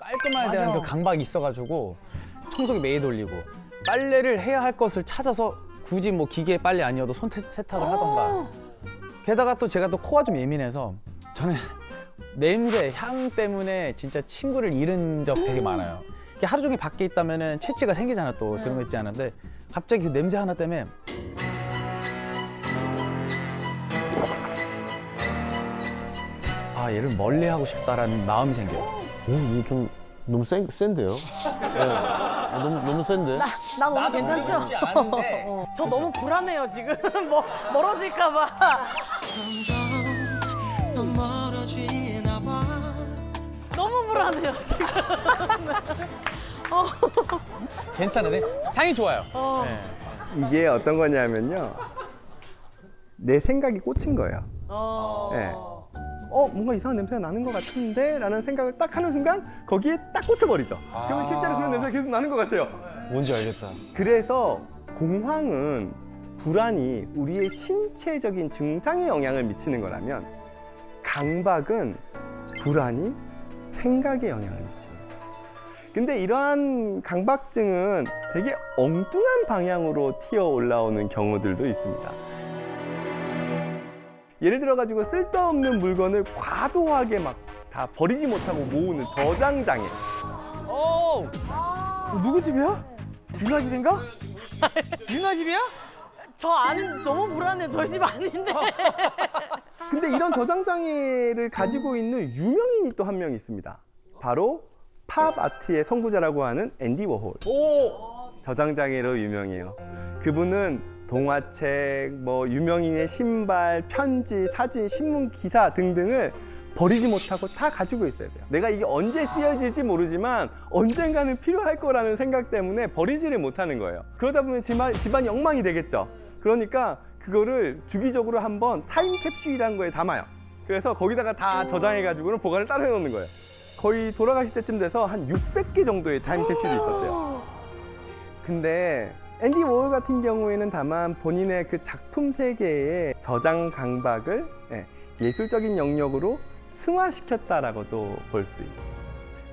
깔끔해야 되는 그 강박이 있어가지고 청소기 매일 돌리고 빨래를 해야 할 것을 찾아서 굳이 뭐 기계 빨래 아니어도 손 세탁을 하던가. 게다가 또 제가 또 코가 좀 예민해서 저는 냄새, 향 때문에 진짜 친구를 잃은 적 되게 많아요. 이렇게 하루 종일 밖에 있다면은 체취가 생기잖아 또 그런 거 있지 않은데 갑자기 그 냄새 하나 때문에 아 얘를 멀리하고 싶다라는 마음이 생겨요. 이거 좀 너무 센데요? 네. 너무 센데? 난 오늘 괜찮죠? 쉽지 않은데 저 너무 불안해요 지금. 멀어질까 봐. 너무 불안해요 지금. 괜찮은데 향이 좋아요. 이게 어떤 거냐면요. 내 생각이 꽂힌 거예요. 네. 뭔가 이상한 냄새가 나는 것 같은데? 라는 생각을 딱 하는 순간 거기에 딱 꽂혀버리죠. 그러면 실제로 그런 냄새가 계속 나는 것 같아요. 뭔지 알겠다. 그래서 공황은 불안이 우리의 신체적인 증상에 영향을 미치는 거라면 강박은 불안이 생각에 영향을 미치는 거예요. 근데 이러한 강박증은 되게 엉뚱한 방향으로 튀어 올라오는 경우들도 있습니다. 예를 들어가지고 쓸데없는 물건을 과도하게 막 다 버리지 못하고 모으는 저장장애. 누구 집이야? 유나 집인가? 유나 집이야? 저 아는 너무 불안해요. 저희 집 아닌데. 근데 이런 저장장애를 가지고 있는 유명인이 또 한 명 있습니다. 바로 팝 아트의 선구자라고 하는 앤디 워홀. 저장장애로 유명해요. 그분은 동화책, 뭐 유명인의 신발, 편지, 사진, 신문 기사 등등을 버리지 못하고 다 가지고 있어야 돼요. 내가 이게 언제 쓰여질지 모르지만 언젠가는 필요할 거라는 생각 때문에 버리지를 못하는 거예요. 그러다 보면 집안이 엉망이 되겠죠. 그러니까 그거를 주기적으로 한번 타임캡슐이라는 거에 담아요. 그래서 거기다가 다 저장해가지고는 보관을 따로 해놓는 거예요. 거의 돌아가실 때쯤 돼서 한 600개 정도의 타임캡슐이 있었대요. 근데 앤디 워홀 같은 경우에는 다만 본인의 그 작품 세계의 저장 강박을 예술적인 영역으로 승화시켰다라고도 볼 수 있죠.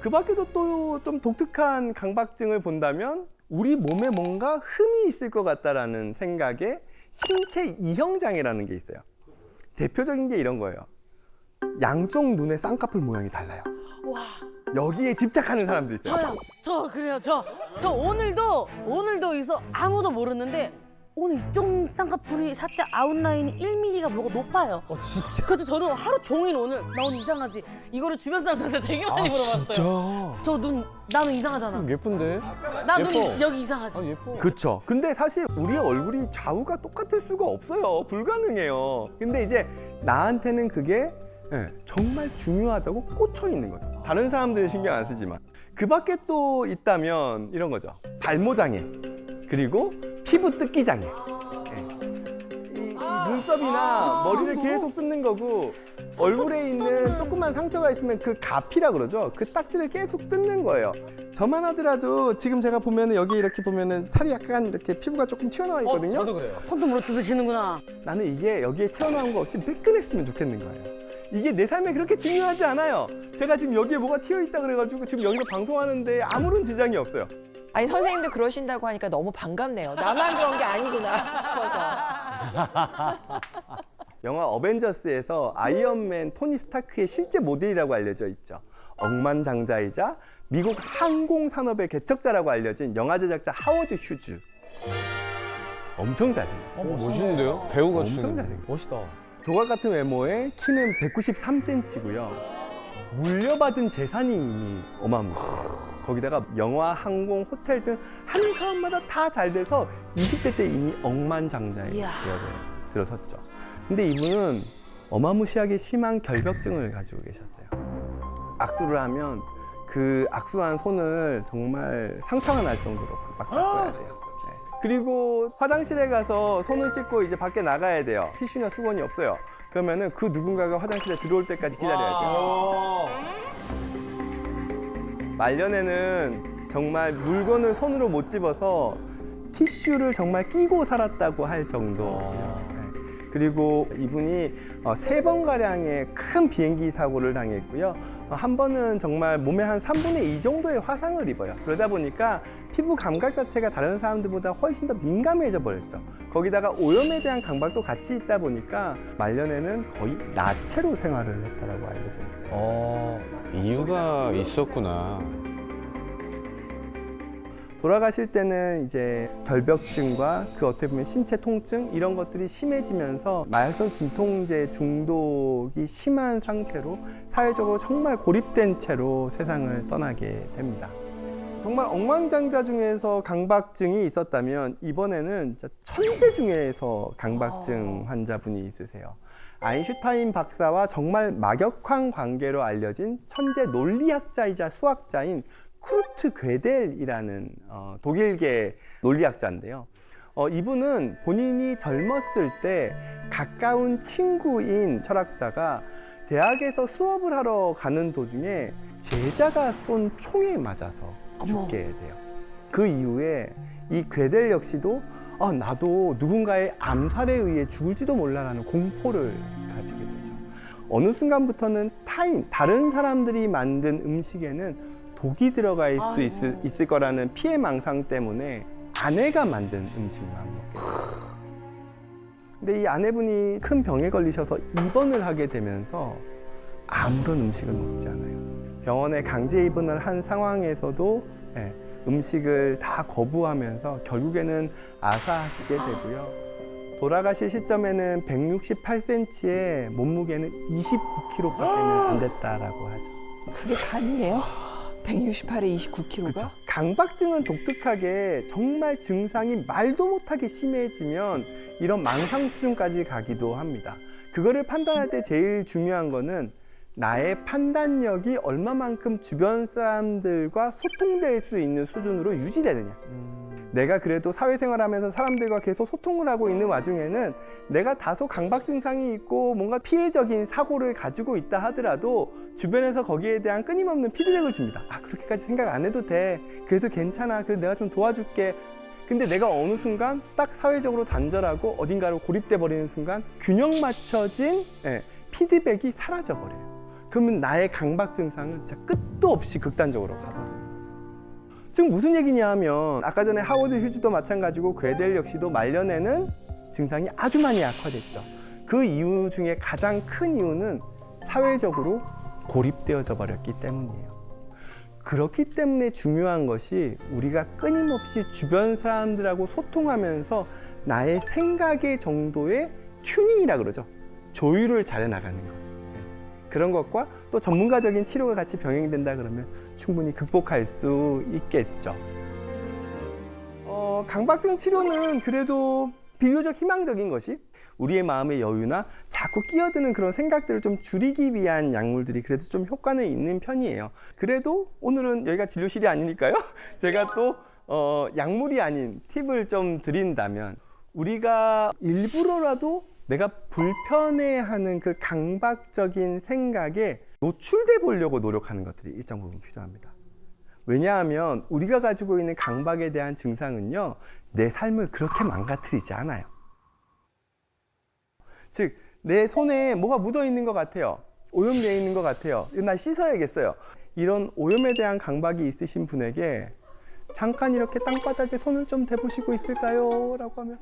그 밖에도 또 좀 독특한 강박증을 본다면 우리 몸에 뭔가 흠이 있을 것 같다라는 생각에 신체 이형장애라는 게 있어요. 대표적인 게 이런 거예요. 양쪽 눈의 쌍꺼풀 모양이 달라요. 와. 여기에 집착하는 사람도 있어요. 저 그래요. 저 오늘도 있어 아무도 모르는데 오늘 이쪽 쌍꺼풀이 살짝 아웃라인이 1mm가 뭐가 높아요. 진짜? 그래서 저는 하루 종일 오늘 나 오늘 이상하지. 이거를 주변 사람들한테 되게 많이 물어봤어요. 진짜? 저 눈 나는 이상하잖아. 예쁜데? 나 눈이 예뻐. 여기 이상하지. 예뻐. 그쵸. 근데 사실 우리의 얼굴이 좌우가 똑같을 수가 없어요. 불가능해요. 근데 이제 나한테는 그게 정말 중요하다고 꽂혀 있는 거죠. 다른 사람들은 신경 안 쓰지만. 그 밖에 또 있다면 이런 거죠. 발모장애, 그리고 피부 뜯기 장애. 이 눈썹이나 머리를 계속 뜯는 거고, 얼굴에 있는 조그만 상처가 있으면 그 가피라 그러죠. 그 딱지를 계속 뜯는 거예요. 저만 하더라도 지금 제가 보면은 여기 이렇게 보면은 살이 약간 이렇게 피부가 조금 튀어나와 있거든요. 저도 그래요. 손도 물어 뜯으시는구나. 나는 이게 여기에 튀어나온 거 없이 매끈했으면 좋겠는 거예요. 이게 내 삶에 그렇게 중요하지 않아요. 제가 지금 여기에 뭐가 튀어있다 그래가지고 지금 여기서 방송하는데 아무런 지장이 없어요. 아니 선생님도 그러신다고 하니까 너무 반갑네요. 나만 그런 게 아니구나 싶어서. 영화 어벤져스에서 아이언맨 토니 스타크의 실제 모델이라고 알려져 있죠. 억만장자이자 미국 항공산업의 개척자라고 알려진 영화 제작자 하워드 휴즈. 엄청 잘생겼죠. 멋있는데요? 배우가 엄청 주는. 잘생겼죠. 멋있다. 조각 같은 외모에 키는 193cm고요. 물려받은 재산이 이미 어마무시해요. 거기다가 영화, 항공, 호텔 등 하는 사람마다 다 잘 돼서 20대 때 이미 억만장자의 이야. 기업에 들어섰죠. 근데 이분은 어마무시하게 심한 결벽증을 가지고 계셨어요. 악수를 하면 그 악수한 손을 정말 상처가 날 정도로 팍팍 닦아야 돼요. 네. 그리고 화장실에 가서 손을 씻고 이제 밖에 나가야 돼요. 티슈나 수건이 없어요. 그러면은 그 누군가가 화장실에 들어올 때까지 기다려야 돼요. 말년에는 정말 물건을 손으로 못 집어서 티슈를 정말 끼고 살았다고 할 정도예요. 네. 그리고 이분이 3번가량의 큰 비행기 사고를 당했고요. 한 번은 정말 몸의 한 3분의 2 정도의 화상을 입어요. 그러다 보니까 피부 감각 자체가 다른 사람들보다 훨씬 더 민감해져 버렸죠. 거기다가 오염에 대한 강박도 같이 있다 보니까 말년에는 거의 나체로 생활을 했다라고 알려져 있어요. 이유가 있었구나. 돌아가실 때는 이제 결벽증과 그 어떻게 보면 신체 통증 이런 것들이 심해지면서 마약성 진통제 중독이 심한 상태로 사회적으로 정말 고립된 채로 세상을 떠나게 됩니다. 정말 억만장자 중에서 강박증이 있었다면 이번에는 진짜 천재 중에서 강박증 환자분이 있으세요. 아인슈타인 박사와 정말 막역한 관계로 알려진 천재 논리학자이자 수학자인 쿠르트 괴델이라는 독일계 논리학자인데요. 이분은 본인이 젊었을 때 가까운 친구인 철학자가 대학에서 수업을 하러 가는 도중에 제자가 쏜 총에 맞아서 죽게 돼요. 그 이후에 이 괴델 역시도 나도 누군가의 암살에 의해 죽을지도 몰라라는 공포를 가지게 되죠. 어느 순간부터는 다른 사람들이 만든 음식에는 독이 들어가 있을 거라는 피해망상 때문에 아내가 만든 음식만 먹게 돼요. 근데 이 아내분이 큰 병에 걸리셔서 입원을 하게 되면서 아무런 음식을 먹지 않아요. 병원에 강제 입원을 한 상황에서도 음식을 다 거부하면서 결국에는 아사하시게 되고요. 돌아가실 시점에는 168cm에 몸무게는 29kg밖에 안 됐다라고 하죠. 그게 가능해요? 168에 29kg가? 그렇죠. 강박증은 독특하게 정말 증상이 말도 못하게 심해지면 이런 망상 수준까지 가기도 합니다. 그거를 판단할 때 제일 중요한 거는 나의 판단력이 얼마만큼 주변 사람들과 소통될 수 있는 수준으로 유지되느냐. 내가 그래도 사회생활하면서 사람들과 계속 소통을 하고 있는 와중에는 내가 다소 강박 증상이 있고 뭔가 피해적인 사고를 가지고 있다 하더라도 주변에서 거기에 대한 끊임없는 피드백을 줍니다. 그렇게까지 생각 안 해도 돼. 그래도 괜찮아. 그래도 내가 좀 도와줄게. 근데 내가 어느 순간 딱 사회적으로 단절하고 어딘가로 고립돼 버리는 순간 균형 맞춰진 피드백이 사라져 버려요. 그러면 나의 강박 증상은 진짜 끝도 없이 극단적으로 가버려요. 지금 무슨 얘기냐 하면 아까 전에 하워드 휴즈도 마찬가지고 괴델 역시도 말년에는 증상이 아주 많이 악화됐죠. 그 이유 중에 가장 큰 이유는 사회적으로 고립되어져 버렸기 때문이에요. 그렇기 때문에 중요한 것이 우리가 끊임없이 주변 사람들하고 소통하면서 나의 생각의 정도의 튜닝이라 그러죠. 조율을 잘 해나가는 것. 그런 것과 또 전문가적인 치료가 같이 병행된다 그러면 충분히 극복할 수 있겠죠. 강박증 치료는 그래도 비교적 희망적인 것이 우리의 마음의 여유나 자꾸 끼어드는 그런 생각들을 좀 줄이기 위한 약물들이 그래도 좀 효과는 있는 편이에요. 그래도 오늘은 여기가 진료실이 아니니까요. 제가 또 약물이 아닌 팁을 좀 드린다면 우리가 일부러라도 내가 불편해하는 그 강박적인 생각에 노출돼 보려고 노력하는 것들이 일정 부분 필요합니다. 왜냐하면 우리가 가지고 있는 강박에 대한 증상은요, 내 삶을 그렇게 망가뜨리지 않아요. 즉, 내 손에 뭐가 묻어 있는 것 같아요. 오염되어 있는 것 같아요. 이거 나 씻어야겠어요. 이런 오염에 대한 강박이 있으신 분에게 잠깐 이렇게 땅바닥에 손을 좀 대보시고 있을까요? 라고 하면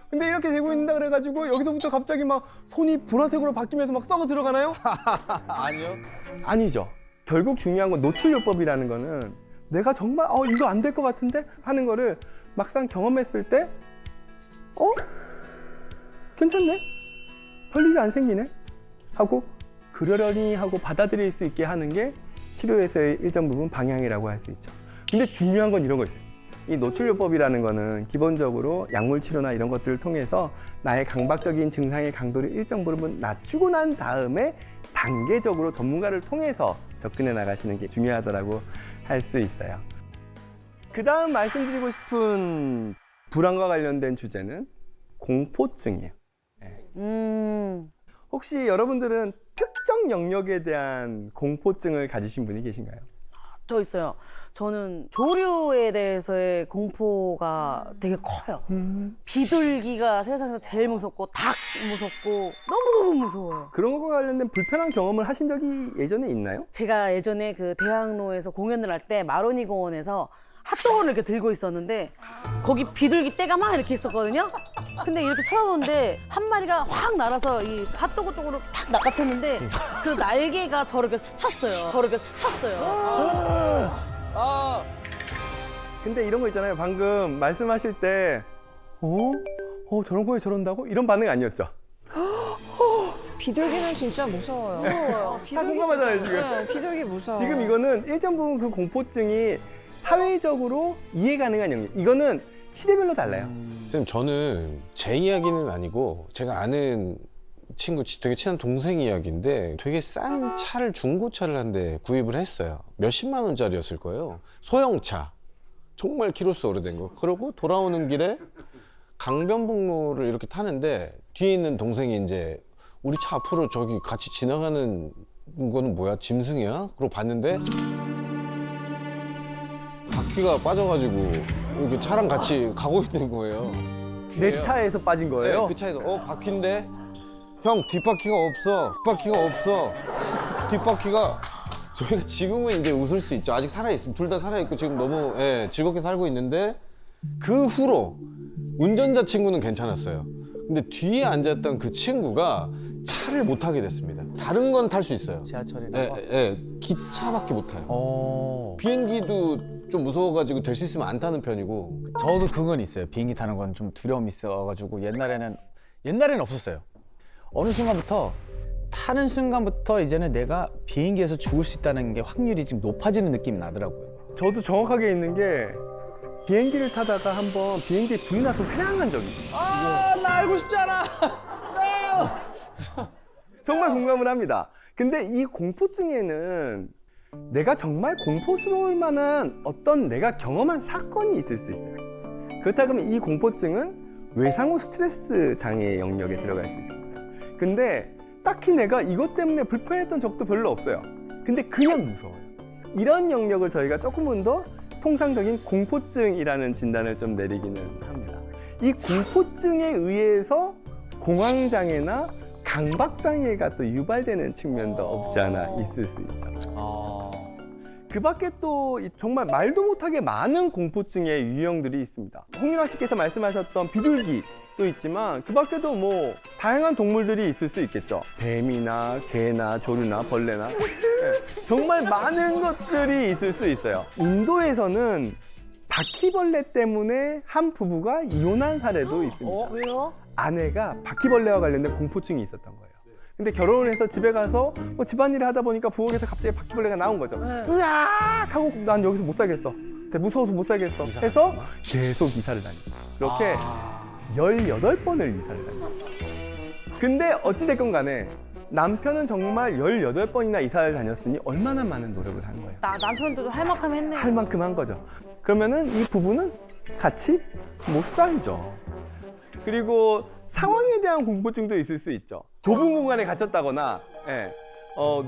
근데 이렇게 되고 있는다 그래가지고 여기서부터 갑자기 막 손이 보라색으로 바뀌면서 막 썩어 들어가나요? 아니요. 아니죠. 결국 중요한 건 노출요법이라는 거는 내가 정말 이거 안 될 것 같은데 하는 거를 막상 경험했을 때 괜찮네? 별일이 안 생기네? 하고 그러려니 하고 받아들일 수 있게 하는 게 치료에서의 일정 부분 방향이라고 할 수 있죠. 근데 중요한 건 이런 거 있어요. 이 노출요법이라는 거는 기본적으로 약물 치료나 이런 것들을 통해서 나의 강박적인 증상의 강도를 일정 부분 낮추고 난 다음에 단계적으로 전문가를 통해서 접근해 나가시는 게 중요하다고 할 수 있어요. 그 다음 말씀드리고 싶은 불안과 관련된 주제는 공포증이에요. 혹시 여러분들은 특정 영역에 대한 공포증을 가지신 분이 계신가요? 저 있어요. 저는 조류에 대해서의 공포가 되게 커요. 비둘기가 세상에서 제일 무섭고 닭 무섭고 너무너무 무서워요. 그런 것과 관련된 불편한 경험을 하신 적이 예전에 있나요? 제가 예전에 그 대학로에서 공연을 할 때 마로니 공원에서 핫도그를 이렇게 들고 있었는데 거기 비둘기 떼가 막 이렇게 있었거든요. 근데 이렇게 쳐다보는데 한 마리가 확 날아서 이 핫도그 쪽으로 탁 낚아챘는데 그 날개가 저렇게 스쳤어요. 근데 이런 거 있잖아요. 방금 말씀하실 때 저런 거에 저런다고? 이런 반응 아니었죠? 비둘기는 진짜 무서워요. 다 공감하잖아요, 지금. 네, 비둘기 무서워. 지금 이거는 일정 부분 그 공포증이 사회적으로 이해 가능한 영역. 이거는 시대별로 달라요. 선생님, 저는 제 이야기는 아니고 제가 아는 친구, 되게 친한 동생 이야기인데 되게 싼 차를, 중고차를 한 대 구입을 했어요. 몇십만 원짜리였을 거예요. 소형차. 정말 키로수 오래된 거. 그러고 돌아오는 길에 강변북로를 이렇게 타는데 뒤에 있는 동생이 이제 우리 차 앞으로 저기 같이 지나가는 거는 뭐야? 짐승이야? 그러고 봤는데 바퀴가 빠져가지고 이렇게 차랑 같이 가고 있는 거예요. 내 차에서 빠진 거예요? 네, 그 차에서 바퀴인데 형 뒷바퀴가 없어. 뒷바퀴가 저희가 지금은 이제 웃을 수 있죠. 아직 살아있습니다. 둘 다 살아있고 지금 너무 즐겁게 살고 있는데 그 후로 운전자 친구는 괜찮았어요. 근데 뒤에 앉았던 그 친구가 차를 못 타게 됐습니다. 다른 건 탈 수 있어요. 지하철이나 버스. 기차밖에 못 타요. 어. 비행기도 좀 무서워가지고 될 수 있으면 안 타는 편이고. 저도 그건 있어요. 비행기 타는 건 좀 두려움이 있어가지고 옛날에는 없었어요. 어느 순간부터 타는 순간부터 이제는 내가 비행기에서 죽을 수 있다는 게 확률이 지금 높아지는 느낌이 나더라고요. 저도 정확하게 있는 게 비행기를 타다가 한번 비행기에 불이 나서 회항한 적이 있어요. 나 알고 싶지 않아. 정말 공감을 합니다. 근데 이 공포증에는 내가 정말 공포스러울 만한 어떤 내가 경험한 사건이 있을 수 있어요. 그렇다 그러면 이 공포증은 외상 후 스트레스 장애 영역에 들어갈 수 있습니다. 근데 딱히 내가 이것 때문에 불편했던 적도 별로 없어요. 근데 그냥 무서워요. 이런 영역을 저희가 조금은 더 통상적인 공포증이라는 진단을 좀 내리기는 합니다. 이 공포증에 의해서 공황장애나 강박장애가 또 유발되는 측면도 없지 않아 있을 수 있죠. 그 밖에 또 정말 말도 못하게 많은 공포증의 유형들이 있습니다. 홍윤아 씨께서 말씀하셨던 비둘기도 있지만 그 밖에도 뭐 다양한 동물들이 있을 수 있겠죠. 뱀이나 개나 조류나 벌레나 정말 많은 것들이 있을 수 있어요. 인도에서는 바퀴벌레 때문에 한 부부가 이혼한 사례도 있습니다. 왜요? 아내가 바퀴벌레와 관련된 공포증이 있었던 거예요. 근데 결혼을 해서 집에 가서 뭐 집안일을 하다 보니까 부엌에서 갑자기 바퀴벌레가 나온 거죠. 으악! 하고 난 여기서 못 살겠어. 무서워서 못 살겠어. 해서 계속 이사를 다니고. 그렇게 18번을 이사를 다니고. 근데 어찌됐건 간에 남편은 정말 18번이나 이사를 다녔으니 얼마나 많은 노력을 한 거예요. 남편도 할 만큼 했네. 할 만큼 한 거죠. 그러면은 이 부부는 같이 못 살죠. 그리고 상황에 대한 공포증도 있을 수 있죠. 좁은 공간에 갇혔다거나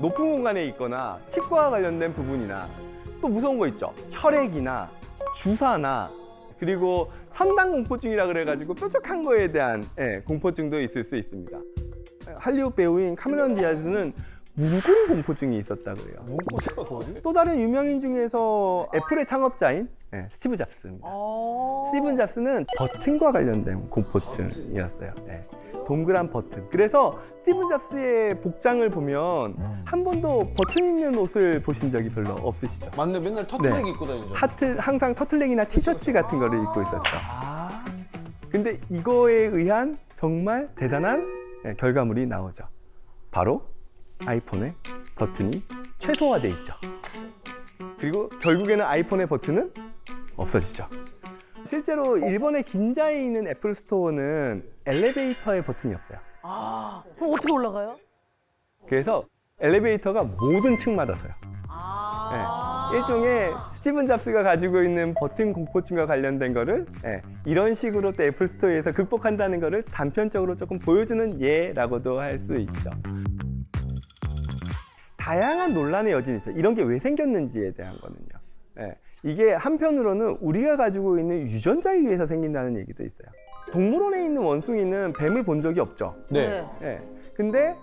높은 공간에 있거나 치과와 관련된 부분이나 또 무서운 거 있죠. 혈액이나 주사나 그리고 선당 공포증이라 그래가지고 뾰족한 거에 대한 공포증도 있을 수 있습니다. 할리우드 배우인 카메론 디아즈는 문고리 공포증이 있었다고 해요. 또 다른 유명인 중에서 애플의 창업자인 스티브 잡스입니다. 스티븐 잡스는 버튼과 관련된 공포증이었어요. 동그란 버튼. 그래서 스티븐 잡스의 복장을 보면 한 번도 버튼 있는 옷을 보신 적이 별로 없으시죠? 맞네, 맨날 터틀넥 입고 다니죠. 항상 터틀넥이나 티셔츠 같은 거를 입고 있었죠. 근데 이거에 의한 정말 대단한 결과물이 나오죠. 바로 아이폰의 버튼이 최소화돼 있죠. 그리고 결국에는 아이폰의 버튼은 없어지죠. 실제로 일본의 긴자에 있는 애플 스토어는 엘리베이터의 버튼이 없어요. 그럼 어떻게 올라가요? 그래서 엘리베이터가 모든 층마다 서요. 일종의 스티븐 잡스가 가지고 있는 버튼 공포증과 관련된 거를 이런 식으로 또 애플 스토어에서 극복한다는 거를 단편적으로 조금 보여주는 예라고도 할 수 있죠. 다양한 논란의 여진이 있어요. 이런 게 왜 생겼는지에 대한 거는요. 예, 이게 한편으로는 우리가 가지고 있는 유전자에 의해서 생긴다는 얘기도 있어요. 동물원에 있는 원숭이는 뱀을 본 적이 없죠. 네. 예. 근데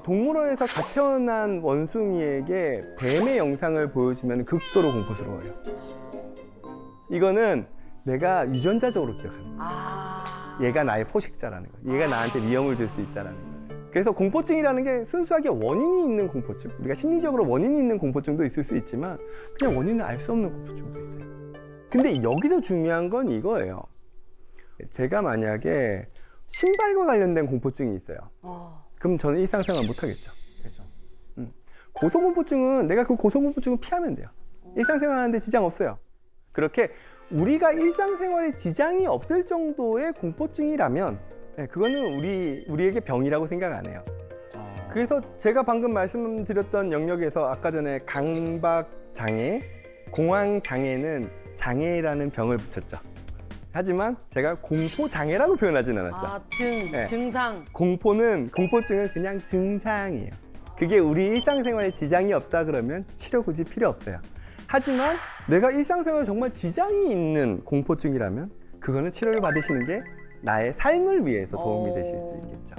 동물원에서 갓 태어난 원숭이에게 뱀의 영상을 보여주면 극도로 공포스러워요. 이거는 내가 유전자적으로 기억하는 거죠. 얘가 나의 포식자라는 거. 얘가 나한테 위험을 줄 수 있다는 거예요. 그래서 공포증이라는 게 순수하게 원인이 있는 공포증. 우리가 심리적으로 원인이 있는 공포증도 있을 수 있지만 그냥 원인을 알 수 없는 공포증도 있어요. 근데 여기서 중요한 건 이거예요. 제가 만약에 신발과 관련된 공포증이 있어요. 그럼 저는 일상생활 못 하겠죠. 그렇죠. 고소공포증은 내가 그 고소공포증을 피하면 돼요. 일상생활 하는데 지장 없어요. 그렇게 우리가 일상생활에 지장이 없을 정도의 공포증이라면 그거는 우리에게 병이라고 생각 안 해요. 그래서 제가 방금 말씀드렸던 영역에서 아까 전에 강박장애, 공황장애는 장애라는 병을 붙였죠. 하지만 제가 공포장애라고 표현하진 않았죠. 네. 증상. 공포증은 그냥 증상이에요. 그게 우리 일상생활에 지장이 없다 그러면 치료 굳이 필요 없어요. 하지만 내가 일상생활에 정말 지장이 있는 공포증이라면 그거는 치료를 받으시는 게 나의 삶을 위해서 도움이 되실 수 있겠죠.